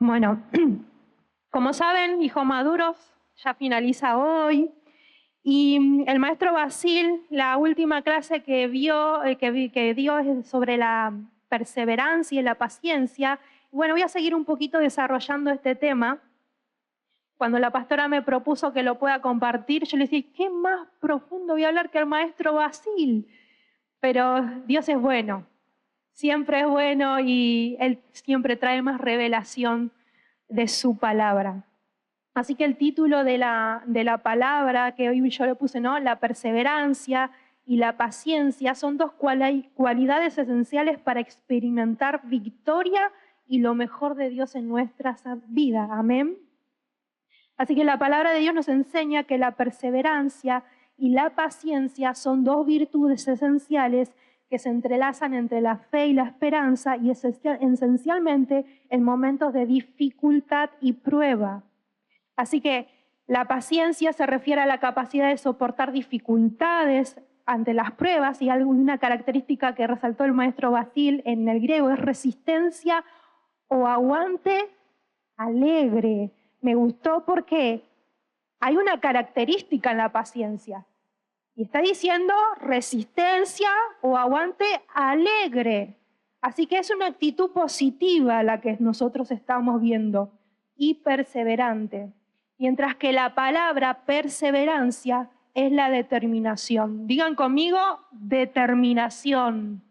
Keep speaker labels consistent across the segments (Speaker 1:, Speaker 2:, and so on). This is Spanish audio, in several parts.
Speaker 1: Bueno, como saben, hijos maduros, ya finaliza hoy. Y el maestro Basil, la última clase que dio es sobre la perseverancia y la paciencia. Bueno, voy a seguir un poquito desarrollando este tema. Cuando la pastora me propuso que lo pueda compartir, yo le decía, ¿qué más profundo voy a hablar que el maestro Basil? Pero Dios es bueno, siempre es bueno y Él siempre trae más revelación de su palabra. Así que el título de la palabra que hoy yo le puse, ¿no? La perseverancia y la paciencia son dos cualidades esenciales para experimentar victoria y lo mejor de Dios en nuestras vidas. Amén. Así que la palabra de Dios nos enseña que la perseverancia y la paciencia son dos virtudes esenciales que se entrelazan entre la fe y la esperanza y esencialmente en momentos de dificultad y prueba. Así que la paciencia se refiere a la capacidad de soportar dificultades ante las pruebas y una característica que resaltó el maestro Basil en el griego es resistencia o aguante alegre. Me gustó porque hay una característica en la paciencia y está diciendo resistencia o aguante alegre. Así que es una actitud positiva la que nosotros estamos viendo y perseverante. Mientras que la palabra perseverancia es la determinación. Digan conmigo, determinación,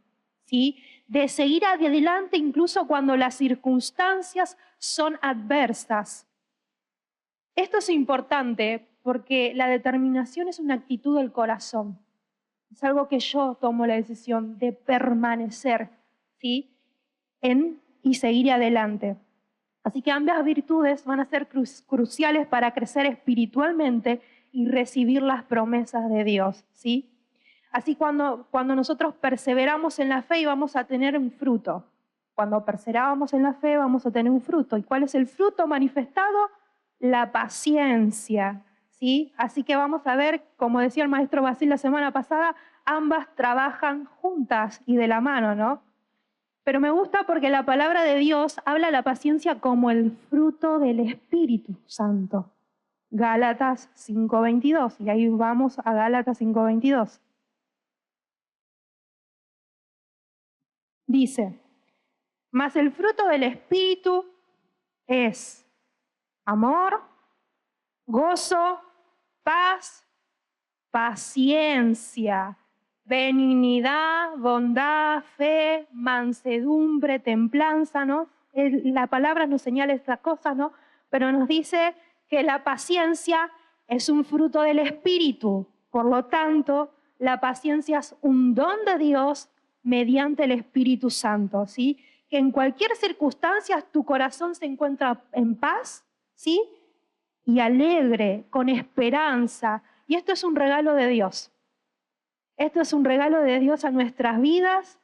Speaker 1: ¿sí? De seguir adelante incluso cuando las circunstancias son adversas. Esto es importante porque la determinación es una actitud del corazón. Es algo que yo tomo la decisión de permanecer, ¿sí? Y seguir adelante. Así que ambas virtudes van a ser cruciales para crecer espiritualmente y recibir las promesas de Dios, ¿sí? Así cuando nosotros perseveramos en la fe vamos a tener un fruto. Cuando perseveramos en la fe vamos a tener un fruto. ¿Y cuál es el fruto manifestado? La paciencia, ¿sí? Así que vamos a ver, como decía el maestro Basil la semana pasada, ambas trabajan juntas y de la mano, ¿no? Pero me gusta porque la palabra de Dios habla la paciencia como el fruto del Espíritu Santo. Gálatas 5:22. Y ahí vamos a Gálatas 5:22. Dice, mas el fruto del Espíritu es amor, gozo, paz, paciencia, benignidad, bondad, fe, mansedumbre, templanza, ¿no? La palabra nos señala estas cosas, ¿no? Pero nos dice que la paciencia es un fruto del Espíritu. Por lo tanto, la paciencia es un don de Dios mediante el Espíritu Santo, ¿sí? Que en cualquier circunstancia tu corazón se encuentra en paz, ¿sí? Y alegre, con esperanza. Y esto es un regalo de Dios. Esto es un regalo de Dios a nuestras vidas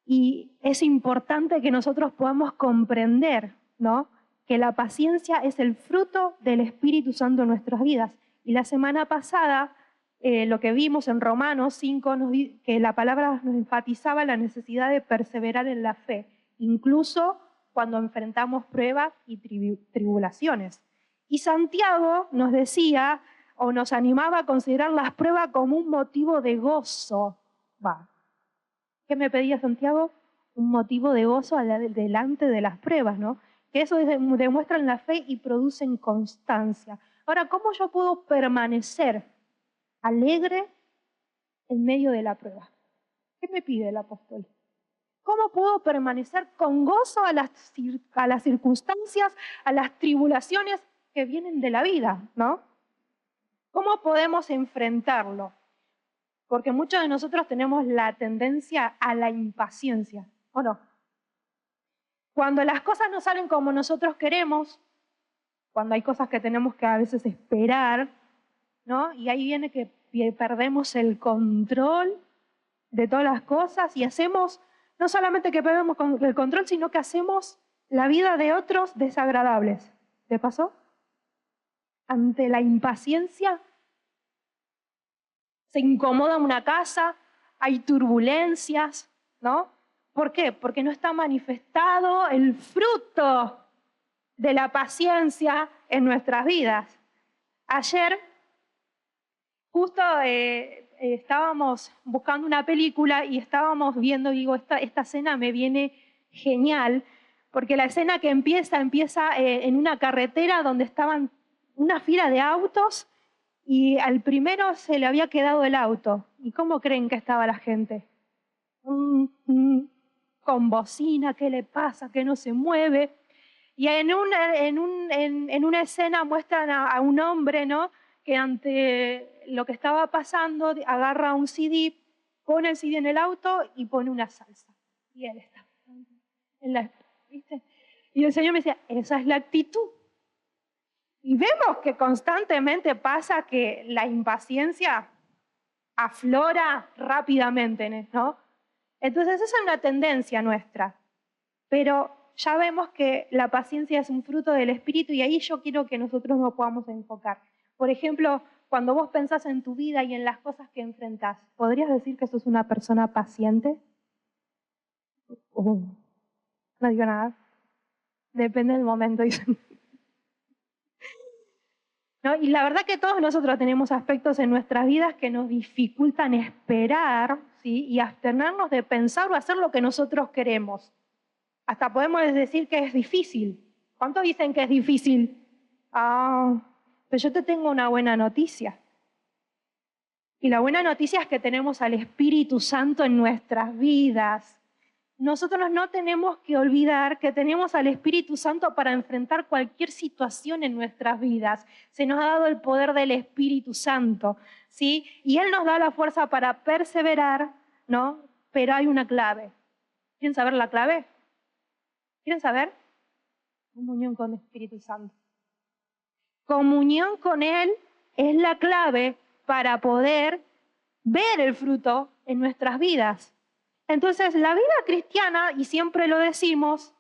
Speaker 1: y es importante que nosotros podamos comprender, ¿no? Que la paciencia es el fruto del Espíritu Santo en nuestras vidas. Y la semana pasada, lo que vimos en Romanos 5, que la palabra nos enfatizaba la necesidad de perseverar en la fe, incluso cuando enfrentamos pruebas y tribulaciones. Y Santiago nos decía, o nos animaba a considerar las pruebas como un motivo de gozo. ¿Qué me pedía Santiago? Un motivo de gozo delante de las pruebas, ¿no? Que eso demuestran la fe y producen constancia. Ahora, ¿cómo yo puedo permanecer alegre en medio de la prueba? ¿Qué me pide el apóstol? ¿Cómo puedo permanecer con gozo a las circunstancias, a las tribulaciones que vienen de la vida, ¿no? ¿Cómo podemos enfrentarlo? Porque muchos de nosotros tenemos la tendencia a la impaciencia, ¿o no? Cuando las cosas no salen como nosotros queremos, cuando hay cosas que tenemos que a veces esperar, ¿no? Y ahí viene que perdemos el control de todas las cosas y hacemos, no solamente que perdemos el control, sino que hacemos la vida de otros desagradables. ¿Te pasó? Ante la impaciencia, se incomoda una casa, hay turbulencias, ¿no? ¿Por qué? Porque no está manifestado el fruto de la paciencia en nuestras vidas. Ayer justo estábamos buscando una película y estábamos viendo, digo, esta escena me viene genial, porque la escena que empieza en una carretera donde estaban una fila de autos y al primero se le había quedado el auto. ¿Y cómo creen que estaba la gente? Con bocina, ¿qué le pasa? Que no se mueve. Y en una escena muestran a un hombre, ¿no?, que ante lo que estaba pasando agarra un CD, pone el CD en el auto y pone una salsa. Y él está ¿viste? Y el Señor me decía, esa es la actitud. Y vemos que constantemente pasa que la impaciencia aflora rápidamente, ¿no? Entonces esa es una tendencia nuestra. Pero ya vemos que la paciencia es un fruto del Espíritu y ahí yo quiero que nosotros nos podamos enfocar. Por ejemplo, cuando vos pensás en tu vida y en las cosas que enfrentás, ¿podrías decir que sos una persona paciente? No digo nada. Depende del momento, dicen. ¿No? Y la verdad que todos nosotros tenemos aspectos en nuestras vidas que nos dificultan esperar, ¿sí?, y abstenernos de pensar o hacer lo que nosotros queremos. Hasta podemos decir que es difícil. ¿Cuántos dicen que es difícil? Pero yo te tengo una buena noticia. Y la buena noticia es que tenemos al Espíritu Santo en nuestras vidas. Nosotros no tenemos que olvidar que tenemos al Espíritu Santo para enfrentar cualquier situación en nuestras vidas. Se nos ha dado el poder del Espíritu Santo, ¿sí? Y Él nos da la fuerza para perseverar, ¿no? Pero hay una clave. ¿Quieren saber la clave? ¿Quieren saber? Comunión con el Espíritu Santo. Comunión con Él es la clave para poder ver el fruto en nuestras vidas. Entonces, la vida cristiana, y siempre lo decimos,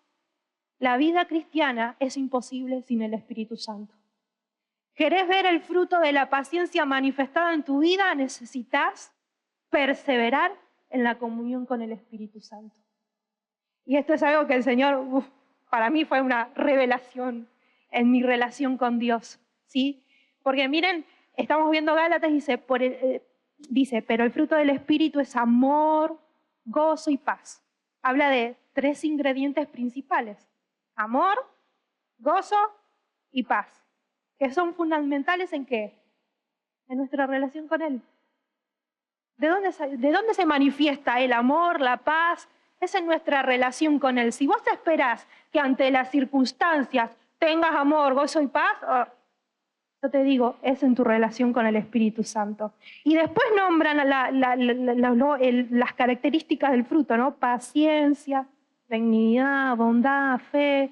Speaker 1: la vida cristiana es imposible sin el Espíritu Santo. ¿Querés ver el fruto de la paciencia manifestada en tu vida? Necesitas perseverar en la comunión con el Espíritu Santo. Y esto es algo que el Señor, para mí fue una revelación en mi relación con Dios, ¿sí? Porque miren, estamos viendo Gálatas y dice, pero el fruto del Espíritu es amor, gozo y paz. Habla de 3 ingredientes principales: amor, gozo y paz, que son fundamentales ¿en qué? En nuestra relación con Él. ¿De dónde se manifiesta el amor, la paz? Es en nuestra relación con Él. Si vos esperás que ante las circunstancias tengas amor, gozo y paz, yo te digo, es en tu relación con el Espíritu Santo. Y después nombran las características del fruto, ¿no? Paciencia, benignidad, bondad, fe,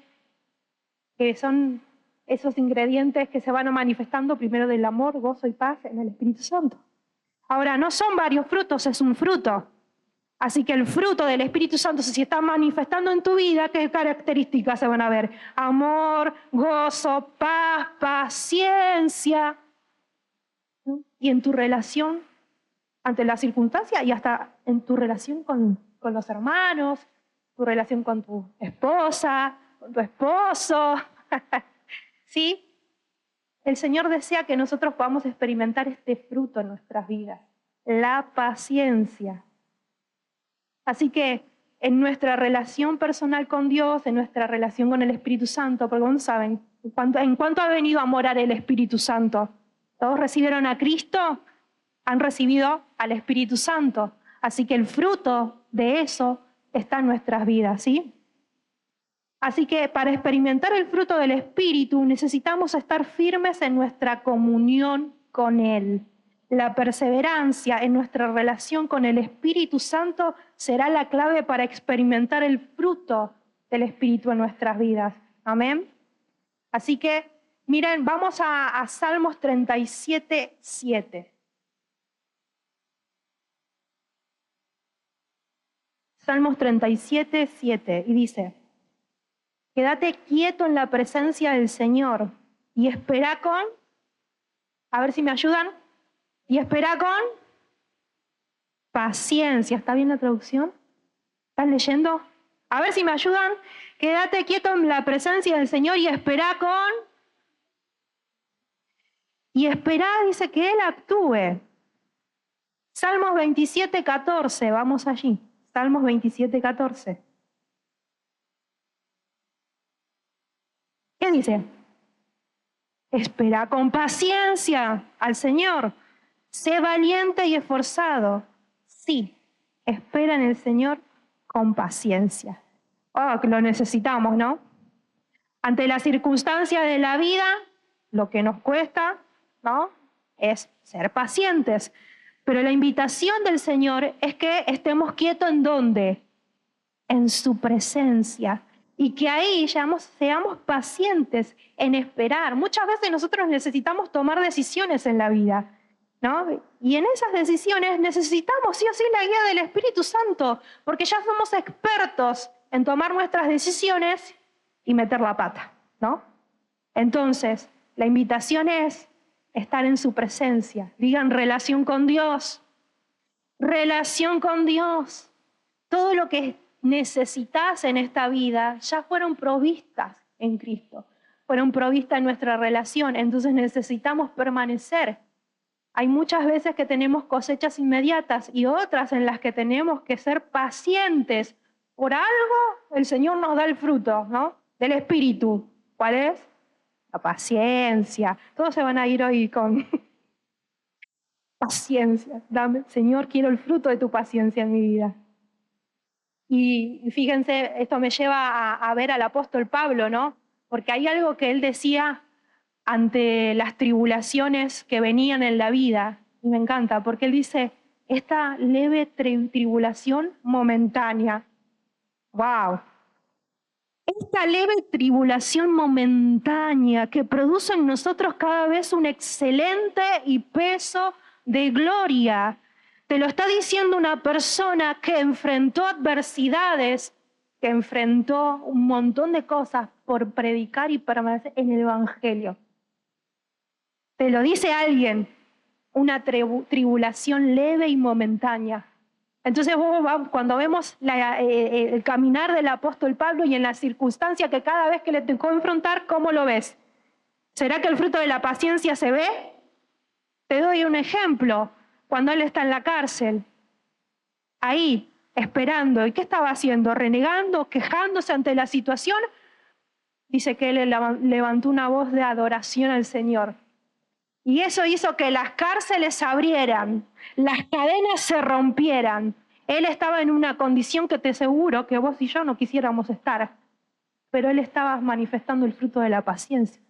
Speaker 1: que son esos ingredientes que se van manifestando primero del amor, gozo y paz en el Espíritu Santo. Ahora, no son varios frutos, es un fruto. Así que el fruto del Espíritu Santo, si está manifestando en tu vida, ¿qué características se van a ver? Amor, gozo, paz, paciencia. ¿No? Y en tu relación ante la circunstancia y hasta en tu relación con los hermanos, tu relación con tu esposa, con tu esposo. ¿Sí? El Señor desea que nosotros podamos experimentar este fruto en nuestras vidas, la paciencia. Así que en nuestra relación personal con Dios, en nuestra relación con el Espíritu Santo, porque ¿cuántos saben en cuánto ha venido a morar el Espíritu Santo? ¿Todos recibieron a Cristo? Han recibido al Espíritu Santo. Así que el fruto de eso está en nuestras vidas, ¿sí? Así que para experimentar el fruto del Espíritu necesitamos estar firmes en nuestra comunión con Él. La perseverancia en nuestra relación con el Espíritu Santo será la clave para experimentar el fruto del Espíritu en nuestras vidas. Amén. Así que, miren, vamos a Salmos 37, 7. Salmos 37, 7. Y dice: quédate quieto en la presencia del Señor y espera con, a ver si me ayudan, y espera con paciencia. ¿Está bien la traducción? ¿Están leyendo? A ver si me ayudan. Quédate quieto en la presencia del Señor y esperá, dice que Él actúe. Salmos 27:14, vamos allí. Salmos 27:14. ¿Qué dice? Espera con paciencia al Señor. Sé valiente y esforzado. Sí, espera en el Señor con paciencia. Oh, que lo necesitamos, ¿no? Ante las circunstancias de la vida, lo que nos cuesta, ¿no? Es ser pacientes. Pero la invitación del Señor es que estemos quietos ¿en dónde? En su presencia. Y que ahí seamos pacientes en esperar. Muchas veces nosotros necesitamos tomar decisiones en la vida, ¿no? Y en esas decisiones necesitamos sí o sí la guía del Espíritu Santo, porque ya somos expertos en tomar nuestras decisiones y meter la pata, ¿no? Entonces, la invitación es estar en su presencia. Digan relación con Dios. Relación con Dios. Todo lo que necesitas en esta vida ya fueron provistas en Cristo. Fueron provistas en nuestra relación. Entonces necesitamos permanecer. Hay muchas veces que tenemos cosechas inmediatas y otras en las que tenemos que ser pacientes. Por algo el Señor nos da el fruto, ¿no? Del Espíritu. ¿Cuál es? La paciencia. Todos se van a ir hoy con paciencia. Dame, Señor, quiero el fruto de tu paciencia en mi vida. Y fíjense, esto me lleva a ver al apóstol Pablo, ¿no? Porque hay algo que él decía ante las tribulaciones que venían en la vida. Y me encanta, porque él dice, esta leve tribulación momentánea. ¡Wow! Esta leve tribulación momentánea que produce en nosotros cada vez un excelente y peso de gloria. Te lo está diciendo una persona que enfrentó adversidades, que enfrentó un montón de cosas por predicar y permanecer en el Evangelio. Te lo dice alguien, una tribulación leve y momentánea. Entonces cuando vemos el caminar del apóstol Pablo y en la circunstancia que cada vez que le tocó enfrentar, ¿cómo lo ves? ¿Será que el fruto de la paciencia se ve? Te doy un ejemplo. Cuando él está en la cárcel, ahí, esperando. ¿Y qué estaba haciendo? ¿Renegando? ¿Quejándose ante la situación? Dice que él levantó una voz de adoración al Señor. Y eso hizo que las cárceles se abrieran, las cadenas se rompieran. Él estaba en una condición que te aseguro que vos y yo no quisiéramos estar. Pero él estaba manifestando el fruto de la paciencia.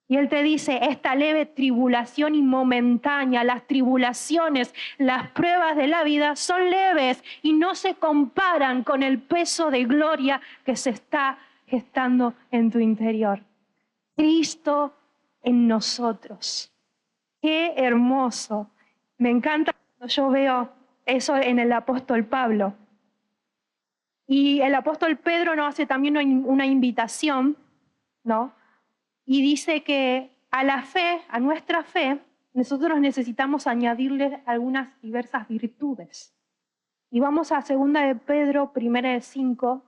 Speaker 1: Y él te dice, esta leve tribulación y momentánea, las tribulaciones, las pruebas de la vida son leves y no se comparan con el peso de gloria que se está gestando en tu interior. Cristo en nosotros. Qué hermoso. Me encanta cuando yo veo eso en el apóstol Pablo. Y el apóstol Pedro nos hace también una invitación, ¿no? Y dice que a la fe, a nuestra fe, nosotros necesitamos añadirle algunas diversas virtudes. Y vamos a 2 de Pedro, 5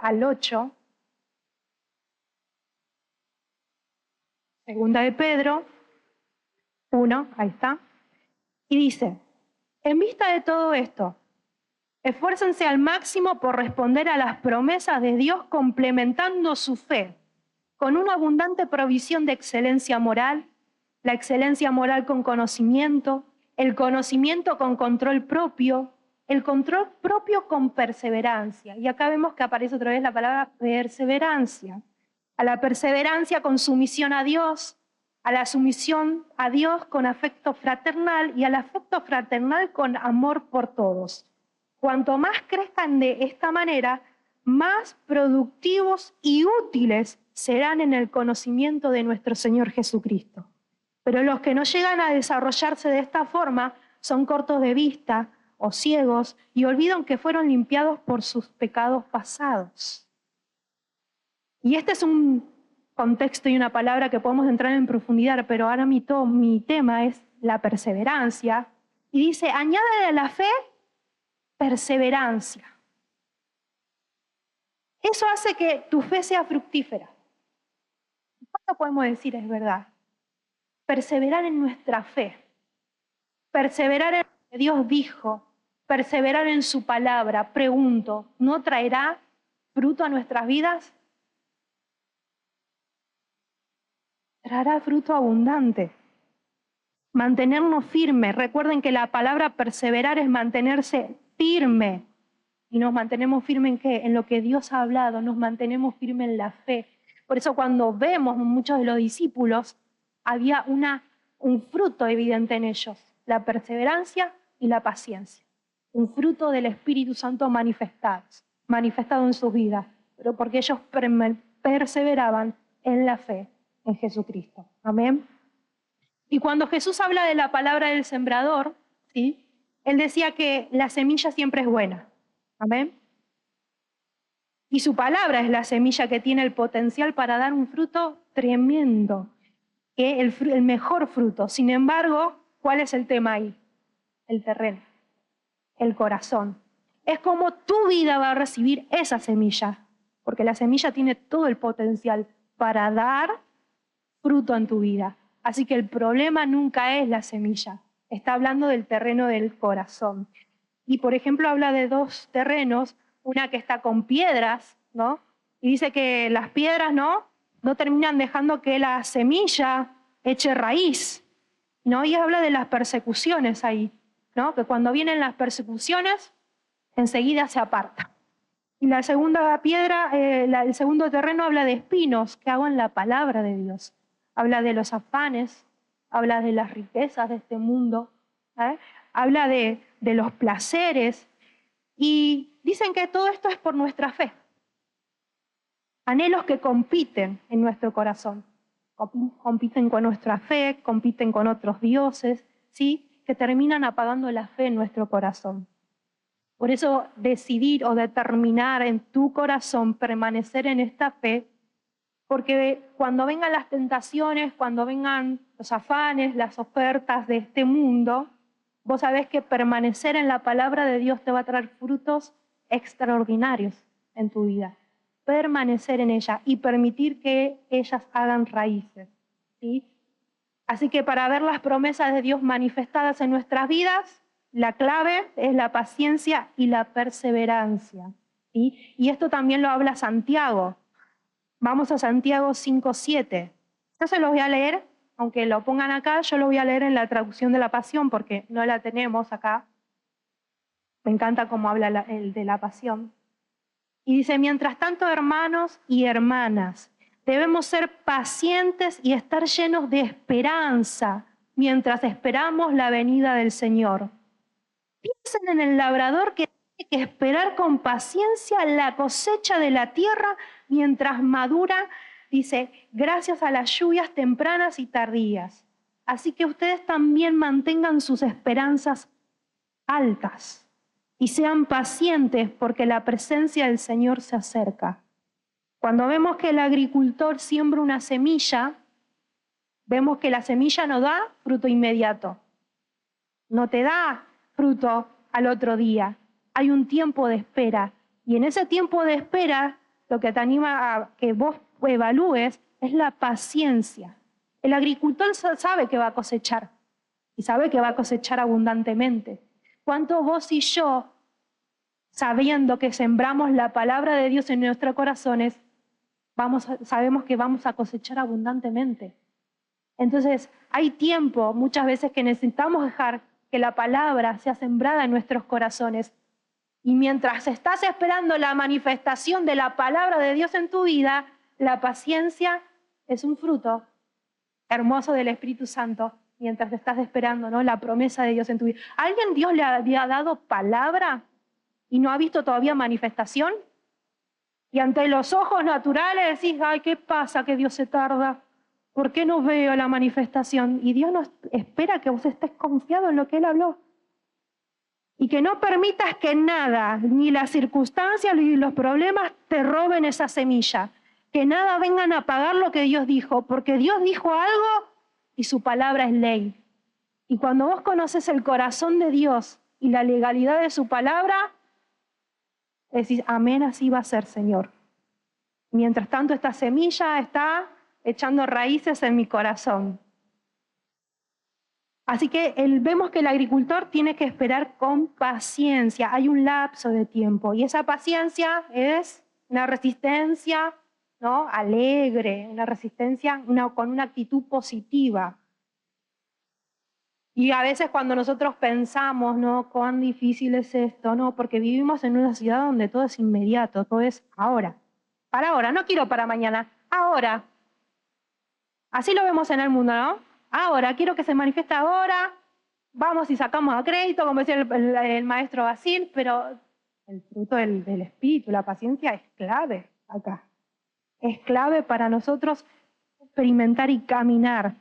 Speaker 1: al 8. 2 de Pedro 1, ahí está. Y dice, en vista de todo esto, esfuércense al máximo por responder a las promesas de Dios complementando su fe con una abundante provisión de excelencia moral, la excelencia moral con conocimiento, el conocimiento con control propio, el control propio con perseverancia. Y acá vemos que aparece otra vez la palabra perseverancia. A la perseverancia con sumisión a Dios, a la sumisión a Dios con afecto fraternal y al afecto fraternal con amor por todos. Cuanto más crezcan de esta manera, más productivos y útiles serán en el conocimiento de nuestro Señor Jesucristo. Pero los que no llegan a desarrollarse de esta forma son cortos de vista o ciegos y olvidan que fueron limpiados por sus pecados pasados. Y este es un contexto y una palabra que podemos entrar en profundidad, pero ahora mi tema es la perseverancia. Y dice, añádale a la fe perseverancia. Eso hace que tu fe sea fructífera. ¿Cuánto podemos decir es verdad? Perseverar en nuestra fe, perseverar en lo que Dios dijo, perseverar en su palabra. Pregunto, ¿no traerá fruto a nuestras vidas? Traerá fruto abundante. Mantenernos firmes. Recuerden que la palabra perseverar es mantenerse firme. ¿Y nos mantenemos firmes en qué? En lo que Dios ha hablado, nos mantenemos firmes en la fe. Por eso cuando vemos muchos de los discípulos, había un fruto evidente en ellos, la perseverancia y la paciencia. Un fruto del Espíritu Santo manifestado en sus vidas, pero porque ellos perseveraban en la fe en Jesucristo. Amén. Y cuando Jesús habla de la palabra del sembrador, ¿sí? Él decía que la semilla siempre es buena. Amén. Y su palabra es la semilla que tiene el potencial para dar un fruto tremendo, que el mejor fruto. Sin embargo, ¿cuál es el tema ahí? El terreno, el corazón. Es como tu vida va a recibir esa semilla, porque la semilla tiene todo el potencial para dar fruto en tu vida. Así que el problema nunca es la semilla, está hablando del terreno del corazón. Y por ejemplo habla de dos terrenos, una que está con piedras, ¿no? Y dice que las piedras no terminan dejando que la semilla eche raíz, ¿no? Y habla de las persecuciones ahí, ¿no? Que cuando vienen las persecuciones, enseguida se aparta. Y la segunda piedra, el segundo terreno habla de espinos que hagan la palabra de Dios. Habla de los afanes, habla de las riquezas de este mundo, habla de los placeres, y dicen que todo esto es por nuestra fe. Anhelos que compiten en nuestro corazón, compiten con nuestra fe, compiten con otros dioses, ¿sí? Que terminan apagando la fe en nuestro corazón. Por eso decidir o determinar en tu corazón permanecer en esta fe, porque cuando vengan las tentaciones, cuando vengan los afanes, las ofertas de este mundo, vos sabés que permanecer en la palabra de Dios te va a traer frutos extraordinarios en tu vida. Permanecer en ella y permitir que ellas hagan raíces, ¿sí? Así que para ver las promesas de Dios manifestadas en nuestras vidas, la clave es la paciencia y la perseverancia, ¿sí? Y esto también lo habla Santiago. Vamos a Santiago 5:7. Yo se los voy a leer, aunque lo pongan acá, yo lo voy a leer en la traducción de la Pasión porque no la tenemos acá. Me encanta cómo habla el de la Pasión. Y dice, mientras tanto, hermanos y hermanas, debemos ser pacientes y estar llenos de esperanza mientras esperamos la venida del Señor. Piensen en el labrador que tiene que esperar con paciencia la cosecha de la tierra mientras madura, dice, gracias a las lluvias tempranas y tardías. Así que ustedes también mantengan sus esperanzas altas y sean pacientes porque la presencia del Señor se acerca. Cuando vemos que el agricultor siembra una semilla, vemos que la semilla no da fruto inmediato, no te da fruto al otro día. Hay un tiempo de espera y en ese tiempo de espera lo que te anima a que vos evalúes es la paciencia. El agricultor sabe que va a cosechar y sabe que va a cosechar abundantemente. ¿Cuánto vos y yo, sabiendo que sembramos la palabra de Dios en nuestros corazones, sabemos que vamos a cosechar abundantemente? Entonces, hay tiempo muchas veces que necesitamos dejar que la palabra sea sembrada en nuestros corazones. Y mientras estás esperando la manifestación de la palabra de Dios en tu vida, la paciencia es un fruto hermoso del Espíritu Santo mientras estás esperando, ¿no?, la promesa de Dios en tu vida. ¿A alguien Dios le había dado palabra y no ha visto todavía manifestación? Y ante los ojos naturales decís, ay, ¿qué pasa que Dios se tarda? ¿Por qué no veo la manifestación? Y Dios nos espera que vos estés confiado en lo que Él habló. Y que no permitas que nada, ni las circunstancias ni los problemas te roben esa semilla. Que nada vengan a apagar lo que Dios dijo, porque Dios dijo algo y su palabra es ley. Y cuando vos conoces el corazón de Dios y la legalidad de su palabra, decís, amén, así va a ser, Señor. Mientras tanto, esta semilla está echando raíces en mi corazón. Así que vemos que el agricultor tiene que esperar con paciencia. Hay un lapso de tiempo y esa paciencia es una resistencia, ¿no?, alegre, una resistencia con una actitud positiva. Y a veces cuando nosotros pensamos, ¿no?, cuán difícil es esto, ¿no?, porque vivimos en una ciudad donde todo es inmediato, todo es ahora. Para ahora, no quiero para mañana, ahora. Así lo vemos en el mundo, ¿no? Ahora, quiero que se manifieste ahora, vamos y sacamos a crédito, como decía el maestro Basil, pero el fruto del Espíritu, la paciencia, es clave acá. Es clave para nosotros experimentar y caminar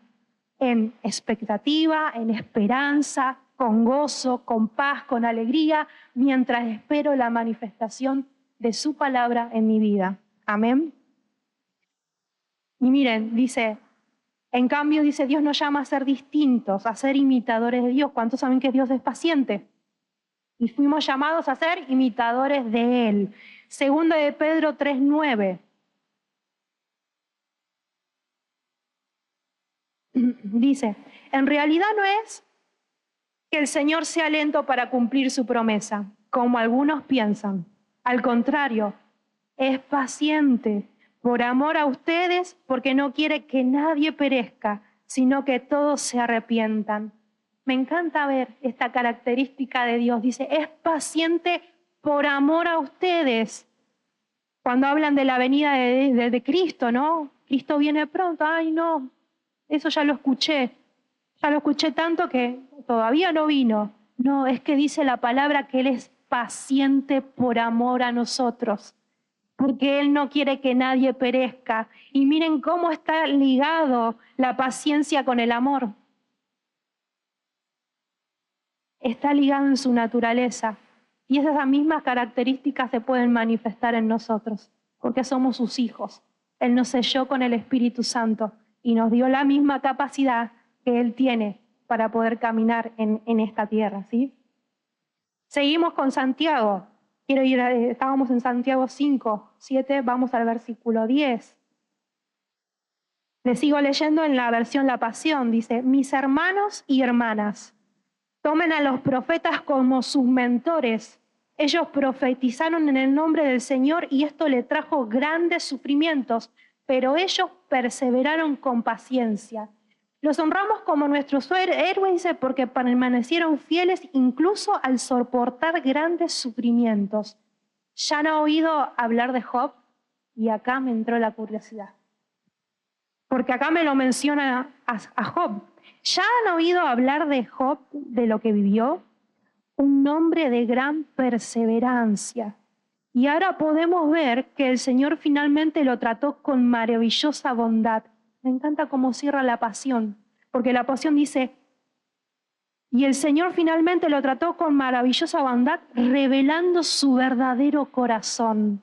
Speaker 1: en expectativa, en esperanza, con gozo, con paz, con alegría, mientras espero la manifestación de su palabra en mi vida. Amén. Y miren, dice, en cambio, dice, Dios nos llama a ser distintos, a ser imitadores de Dios. ¿Cuántos saben que Dios es paciente? Y fuimos llamados a ser imitadores de Él. Segunda de Pedro 3:9. Dice, en realidad no es que el Señor sea lento para cumplir su promesa, como algunos piensan. Al contrario, es paciente por amor a ustedes, porque no quiere que nadie perezca, sino que todos se arrepientan. Me encanta ver esta característica de Dios. Dice, es paciente por amor a ustedes. Cuando hablan de la venida de Cristo, ¿no? Cristo viene pronto. Ay, no, eso ya lo escuché. Ya lo escuché tanto que todavía no vino. No, es que dice la palabra que Él es paciente por amor a nosotros, porque Él no quiere que nadie perezca. Y miren cómo está ligado la paciencia con el amor. Está ligado en su naturaleza. Y esas mismas características se pueden manifestar en nosotros, porque somos sus hijos. Él nos selló con el Espíritu Santo y nos dio la misma capacidad que Él tiene para poder caminar en esta tierra, ¿sí? Seguimos con Santiago. Estábamos en Santiago 5:7, vamos al versículo 10. Le sigo leyendo en la versión La Pasión. Dice, mis hermanos y hermanas, tomen a los profetas como sus mentores. Ellos profetizaron en el nombre del Señor y esto le trajo grandes sufrimientos, pero ellos perseveraron con paciencia. Los honramos como nuestros héroes, dice, porque permanecieron fieles incluso al soportar grandes sufrimientos. ¿Ya han oído hablar de Job? Y acá me entró la curiosidad. Porque acá me lo menciona a Job. ¿Ya han oído hablar de Job, de lo que vivió? Un hombre de gran perseverancia. Y ahora podemos ver que el Señor finalmente lo trató con maravillosa bondad. Me encanta cómo cierra la Pasión, porque la Pasión dice, y el Señor finalmente lo trató con maravillosa bondad, revelando su verdadero corazón.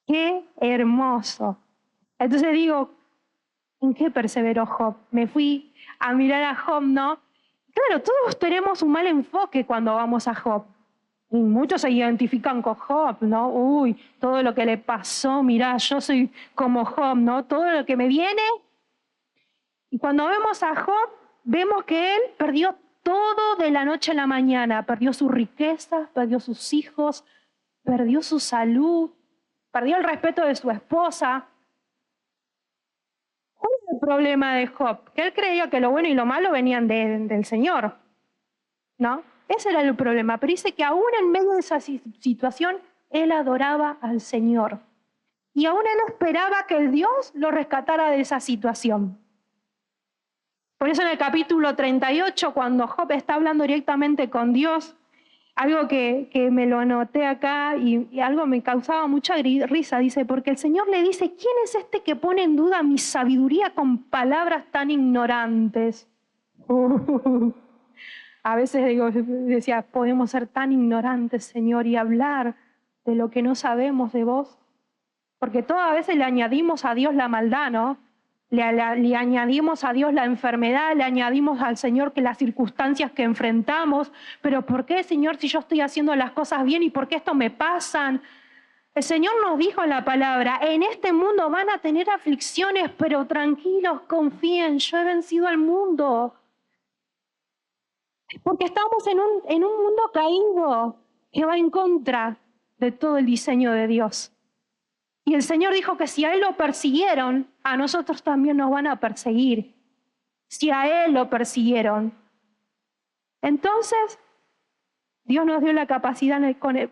Speaker 1: ¡Qué hermoso! Entonces digo, ¿en qué perseveró Job? Me fui a mirar a Job, ¿no? Claro, todos tenemos un mal enfoque cuando vamos a Job. Y muchos se identifican con Job, ¿no? Uy, todo lo que le pasó, mirá, yo soy como Job, ¿no? Todo lo que me viene. Y cuando vemos a Job, vemos que él perdió todo de la noche a la mañana. Perdió sus riquezas, perdió sus hijos, perdió su salud, perdió el respeto de su esposa. ¿Cuál es el problema de Job? Que él creía que lo bueno y lo malo venían del Señor, ¿no? Ese era el problema. Pero dice que aún en medio de esa situación, él adoraba al Señor. Y aún él esperaba que el Dios lo rescatara de esa situación. Por eso en el capítulo 38, cuando Job está hablando directamente con Dios, algo que me lo anoté acá y algo me causaba mucha risa, dice, porque el Señor le dice, ¿quién es este que pone en duda mi sabiduría con palabras tan ignorantes? A veces decía, podemos ser tan ignorantes, Señor, y hablar de lo que no sabemos de vos. Porque todas veces le añadimos a Dios la maldad, ¿no? Le añadimos a Dios la enfermedad, le añadimos al Señor que las circunstancias que enfrentamos. Pero ¿por qué, Señor, si yo estoy haciendo las cosas bien y por qué esto me pasan? El Señor nos dijo en la palabra, en este mundo van a tener aflicciones, pero tranquilos, confíen, yo he vencido al mundo. Porque estamos en un mundo caído que va en contra de todo el diseño de Dios. Y el Señor dijo que si a Él lo persiguieron, a nosotros también nos van a perseguir. Si a Él lo persiguieron. Entonces, Dios nos dio la capacidad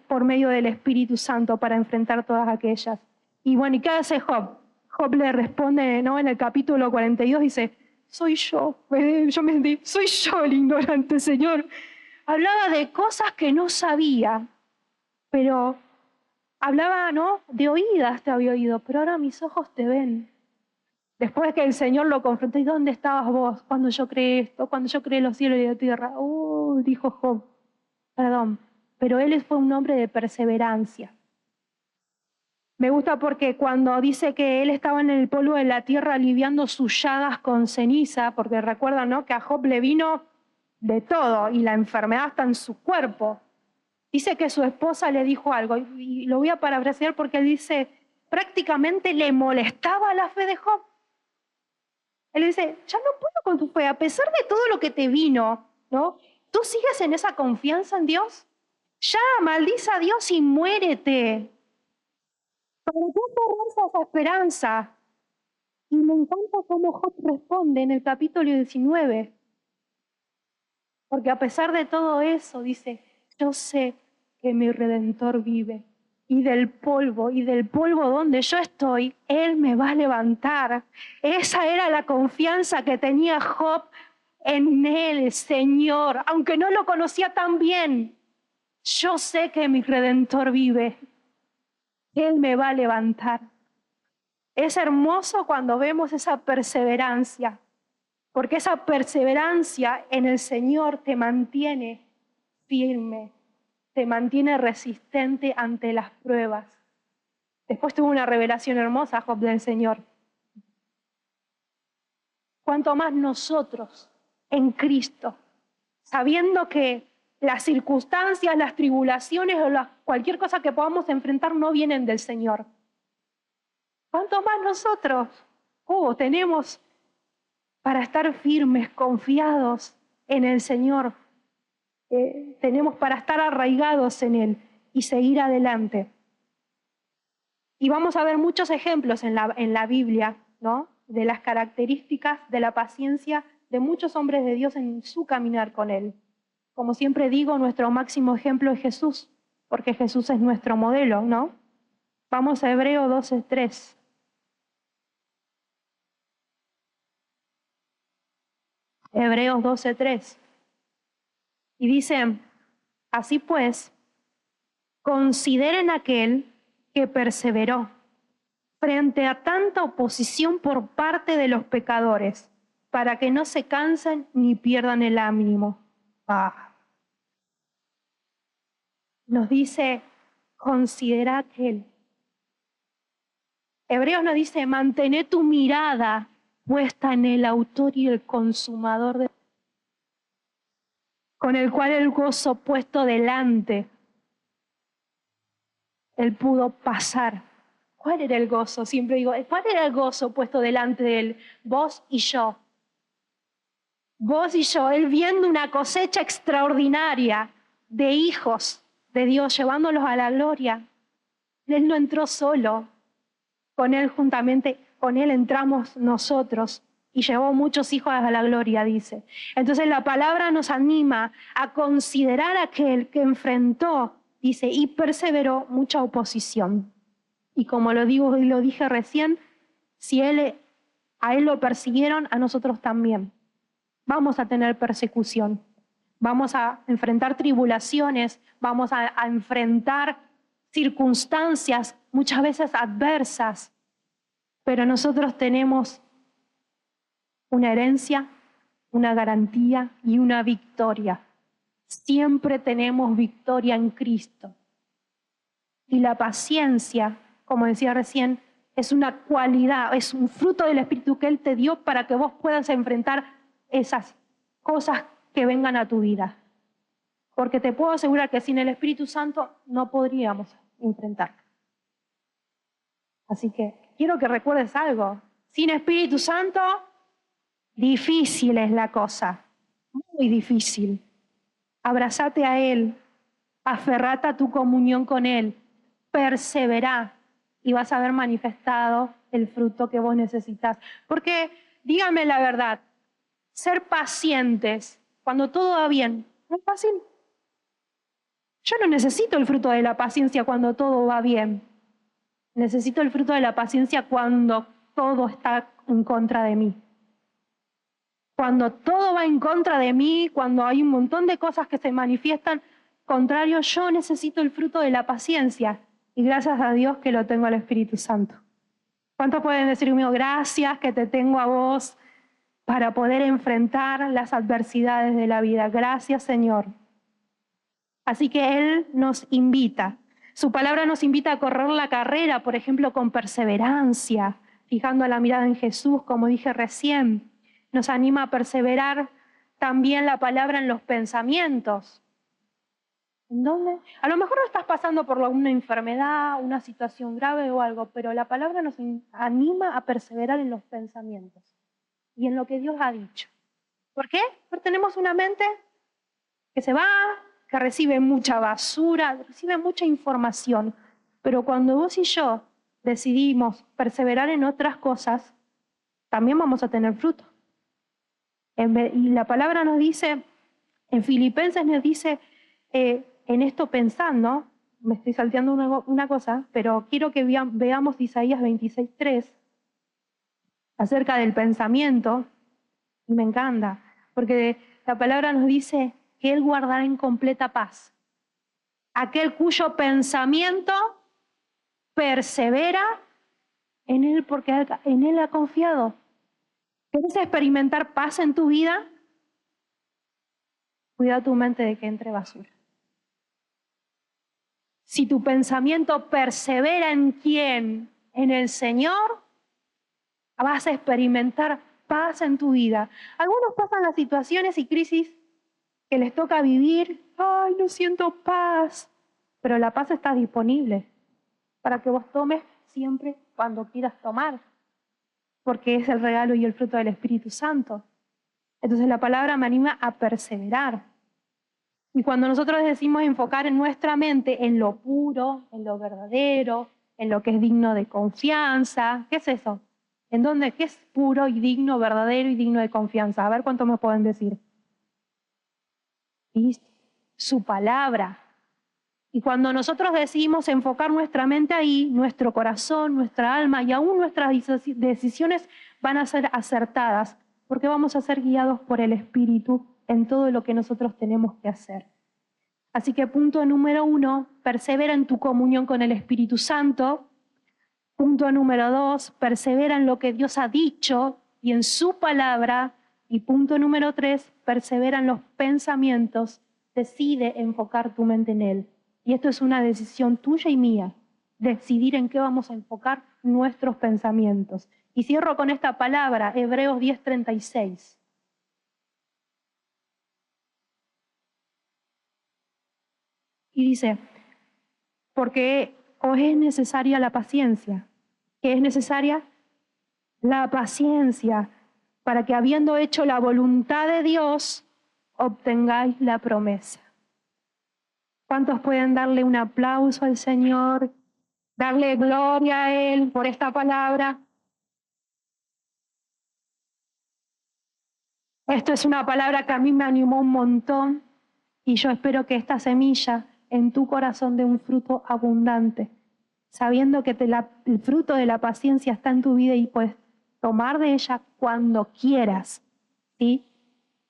Speaker 1: por medio del Espíritu Santo para enfrentar todas aquellas. Y bueno, ¿y qué hace Job? Job le responde, ¿no? En el capítulo 42 dice, soy yo el ignorante, Señor. Hablaba de cosas que no sabía, pero hablaba, ¿no? De oídas te había oído, pero ahora mis ojos te ven. Después que el Señor lo confrontó, ¿y dónde estabas vos cuando yo creé esto? Cuando yo creé los cielos y la tierra. Dijo Job, perdón, pero él fue un hombre de perseverancia. Me gusta porque cuando dice que él estaba en el polvo de la tierra aliviando sus llagas con ceniza, porque recuerdan, ¿no?, que a Job le vino de todo y la enfermedad está en su cuerpo. Dice que su esposa le dijo algo, y lo voy a parafrasear porque él dice, prácticamente le molestaba la fe de Job. Él dice, ya no puedo con tu fe, a pesar de todo lo que te vino, ¿no? ¿Tú sigues en esa confianza en Dios? Ya, maldice a Dios y muérete. ¿Para qué aferrarse a esa esperanza? Y me encanta cómo Job responde en el capítulo 19. Porque a pesar de todo eso, dice, yo sé que mi Redentor vive. Y del polvo donde yo estoy, Él me va a levantar. Esa era la confianza que tenía Job en Él, Señor. Aunque no lo conocía tan bien, yo sé que mi Redentor vive. Él me va a levantar. Es hermoso cuando vemos esa perseverancia, porque esa perseverancia en el Señor te mantiene firme, te mantiene resistente ante las pruebas. Después tuvo una revelación hermosa, Job, del Señor. Cuanto más nosotros en Cristo, sabiendo que las circunstancias, las tribulaciones o cualquier cosa que podamos enfrentar no vienen del Señor. ¿Cuánto más nosotros tenemos para estar firmes, confiados en el Señor? Tenemos para estar arraigados en Él y seguir adelante. Y vamos a ver muchos ejemplos en la Biblia, ¿no?, de las características de la paciencia de muchos hombres de Dios en su caminar con Él. Como siempre digo, nuestro máximo ejemplo es Jesús, porque Jesús es nuestro modelo, ¿no? Vamos a Hebreos 12:3. Hebreos 12:3. Y dice, así pues, consideren aquel que perseveró frente a tanta oposición por parte de los pecadores, para que no se cansen ni pierdan el ánimo. Nos dice, considera aquel. Hebreos nos dice, mantén tu mirada puesta en el autor y el consumador con el cual el gozo puesto delante, él pudo pasar. ¿Cuál era el gozo? Siempre digo, ¿cuál era el gozo puesto delante de él? Vos y yo. Vos y yo, él viendo una cosecha extraordinaria de hijos de Dios, llevándolos a la gloria. Él no entró solo. Con él juntamente, con él entramos nosotros y llevó muchos hijos a la gloria, dice. Entonces la palabra nos anima a considerar a aquel que enfrentó, dice, y perseveró mucha oposición. Y como lo dije recién, si a él lo persiguieron, a nosotros también. Vamos a tener persecución, vamos a enfrentar tribulaciones, vamos a enfrentar circunstancias muchas veces adversas, pero nosotros tenemos una herencia, una garantía y una victoria. Siempre tenemos victoria en Cristo. Y la paciencia, como decía recién, es una cualidad, es un fruto del Espíritu que Él te dio para que vos puedas enfrentar esas cosas que vengan a tu vida. Porque te puedo asegurar que sin el Espíritu Santo no podríamos enfrentar. Así que quiero que recuerdes algo. Sin Espíritu Santo, difícil es la cosa, muy difícil. Abrazate a Él, aferrate a tu comunión con Él, perseverá y vas a ver manifestado el fruto que vos necesitas. Porque, díganme la verdad, ser pacientes cuando todo va bien, ¿no es fácil? Yo no necesito el fruto de la paciencia cuando todo va bien. Necesito el fruto de la paciencia cuando todo está en contra de mí. Cuando todo va en contra de mí, cuando hay un montón de cosas que se manifiestan contrario, yo necesito el fruto de la paciencia. Y gracias a Dios que lo tengo al Espíritu Santo. ¿Cuántos pueden decir conmigo, gracias que te tengo a vos para poder enfrentar las adversidades de la vida? Gracias, Señor. Así que Él nos invita. Su palabra nos invita a correr la carrera, por ejemplo, con perseverancia, fijando la mirada en Jesús, como dije recién. Nos anima a perseverar también la palabra en los pensamientos. ¿En dónde? A lo mejor no estás pasando por una enfermedad, una situación grave o algo, pero la palabra nos anima a perseverar en los pensamientos y en lo que Dios ha dicho. ¿Por qué? Porque tenemos una mente que se va, que recibe mucha basura, recibe mucha información. Pero cuando vos y yo decidimos perseverar en otras cosas, también vamos a tener fruto. Y la palabra nos dice, en Filipenses nos dice, en esto pensando, me estoy salteando una cosa, pero quiero que veamos Isaías 26:3 acerca del pensamiento, y me encanta, porque la palabra nos dice que Él guardará en completa paz aquel cuyo pensamiento persevera en Él, porque en Él ha confiado. ¿Quieres experimentar paz en tu vida? Cuida tu mente de que entre basura. Si tu pensamiento persevera en quién, en el Señor, vas a experimentar paz en tu vida. Algunos pasan las situaciones y crisis que les toca vivir. Ay, no siento paz. Pero la paz está disponible para que vos tomes siempre cuando quieras tomar, porque es el regalo y el fruto del Espíritu Santo. Entonces la palabra me anima a perseverar. Y cuando nosotros decimos enfocar en nuestra mente en lo puro, en lo verdadero, en lo que es digno de confianza, ¿qué es eso? ¿En dónde? ¿Qué es puro y digno, verdadero y digno de confianza? A ver cuánto me pueden decir. Y su palabra. Y cuando nosotros decidimos enfocar nuestra mente ahí, nuestro corazón, nuestra alma y aún nuestras decisiones van a ser acertadas, porque vamos a ser guiados por el Espíritu en todo lo que nosotros tenemos que hacer. Así que punto número 1, persevera en tu comunión con el Espíritu Santo. Punto número 2, persevera en lo que Dios ha dicho y en su palabra. Y punto número 3, persevera en los pensamientos. Decide enfocar tu mente en Él. Y esto es una decisión tuya y mía, decidir en qué vamos a enfocar nuestros pensamientos. Y cierro con esta palabra, Hebreos 10:36. Y dice, porque os es necesaria la paciencia. ¿Qué es necesaria? La paciencia, para que habiendo hecho la voluntad de Dios, obtengáis la promesa. ¿Cuántos pueden darle un aplauso al Señor? Darle gloria a Él por esta palabra. Esto es una palabra que a mí me animó un montón y yo espero que esta semilla en tu corazón dé un fruto abundante, sabiendo que el fruto de la paciencia está en tu vida y puedes tomar de ella cuando quieras, ¿sí?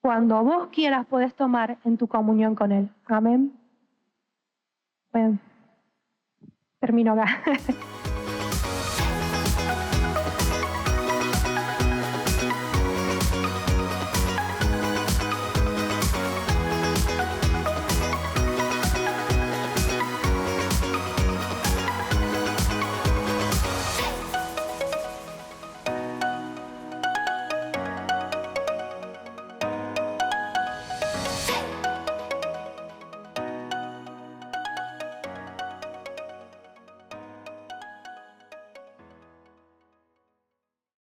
Speaker 1: Cuando vos quieras podés tomar en tu comunión con Él. Amén. Bueno, termino acá.